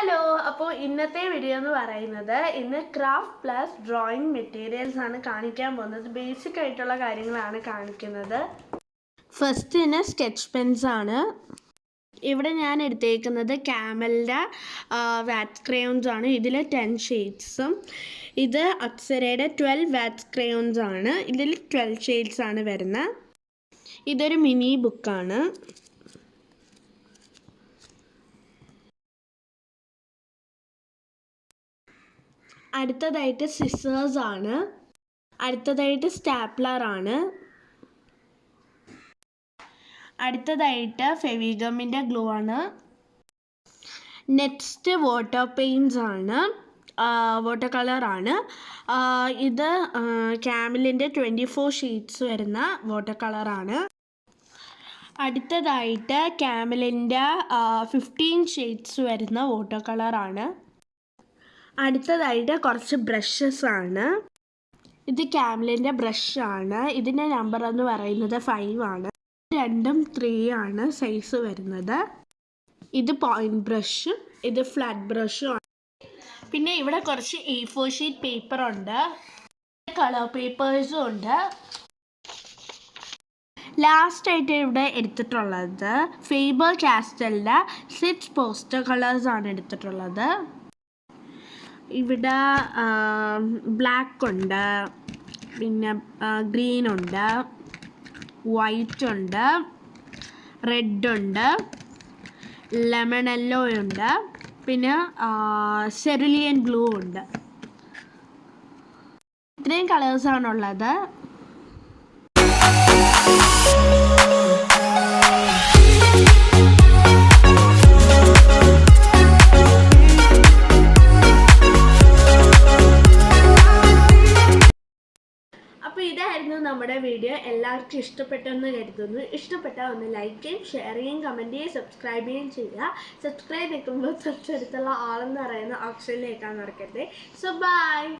Hello, അപ്പോൾ ഇന്നത്തെ video എന്ന് പറയുന്നത് ഇന്ന് ക്രാഫ്റ്റ് പ്ലസ് ഡ്രോയിങ് മെറ്റീരിയൽസ് ആണ് കാണിക്കാൻ പോകുന്നത്. ബേസിക് ആയിട്ടുള്ള കാര്യങ്ങളാണ് കാണിക്കുന്നത്. ഫസ്റ്റ് സ്കെച്ച് പെൻസ് ആണ്. ഇവിടെ ഞാൻ എടുത്തേക്കുന്നത് ക്യാമലിൻ്റെ വാക്സ് ക്രയോൺസ് ആണ്. ഇതിൽ 10 ഷെയ്ഡ്സും ഇത് അപ്സരയുടെ 12 വാക്സ് ക്രയോൺസ് ആണ്. ഇതിൽ 12 ഷെയ്ഡ്സ് ആണ് വരുന്നത്. ഇതൊരു മിനി ബുക്കാണ്. അടുത്തതായിട്ട് സിസേഴ്സ് ആണ്. അടുത്തതായിട്ട് സ്റ്റാപ്ലർ ആണ്. അടുത്തതായിട്ട് ഫെവിഗമിൻ്റെ ഗ്ലൂ ആണ്. നെക്സ്റ്റ് വാട്ടർ പെയിൻറ്റ്സ് ആണ്, വാട്ടർ കളറാണ്. ഇത് ക്യാമലിൻ്റെ 24 ഷീറ്റ്സ് വരുന്ന വാട്ടർ കളറാണ്. അടുത്തതായിട്ട് ക്യാമലിൻ്റെ 15 ഷെയ്ഡ്സ് വരുന്ന വാട്ടർ കളറാണ്. അടുത്തതായിട്ട് കുറച്ച് ബ്രഷസ് ആണ്. ഇത് ക്യാമലിൻ്റെ ബ്രഷാണ്. ഇതിൻ്റെ നമ്പർ എന്ന് പറയുന്നത് 5 ആണ്. 2ഉം 3 ആണ് സൈസ് വരുന്നത്. ഇത് പോയിൻറ്റ് ബ്രഷും ഇത് ഫ്ലാറ്റ് ബ്രഷും ആണ്. പിന്നെ ഇവിടെ കുറച്ച് A4 ഷീറ്റ് പേപ്പർ ഉണ്ട്, കളർ പേപ്പേഴ്സും ഉണ്ട്. ലാസ്റ്റായിട്ട് ഇവിടെ എടുത്തിട്ടുള്ളത് ഫേബർ കാസ്റ്റലിൻ്റെ 6 പോസ്റ്റർ കളേഴ്സാണ് എടുത്തിട്ടുള്ളത്. ഇവിടെ ബ്ലാക്ക് ഉണ്ട്, പിന്നെ ഗ്രീൻ ഉണ്ട്, വൈറ്റ് ഉണ്ട്, റെഡ് ഉണ്ട്, ലെമൺ യെല്ലോ ഉണ്ട്, പിന്നെ സെറിലിയൻ ബ്ലൂ ഉണ്ട്. ഇത്രയും കളേഴ്സാണുള്ളത്. അപ്പോൾ ഇതായിരുന്നു നമ്മുടെ വീഡിയോ. എല്ലാവർക്കും ഇഷ്ടപ്പെട്ടെന്ന് കരുതുന്നു. ഇഷ്ടപ്പെട്ടാൽ ഒന്ന് ലൈക്ക് ചെയ്യും, ഷെയർ ചെയ്യും, കമൻറ്റ് ചെയ്യും, സബ്സ്ക്രൈബ് ചെയ്യുകയും ചെയ്യുക. സബ്സ്ക്രൈബ് നിൽക്കുമ്പോൾ തൊട്ടടുത്തുള്ള ആളെന്ന് പറയുന്ന ഓപ്ഷനിലേക്കാണ് നടക്കരുത്. So by.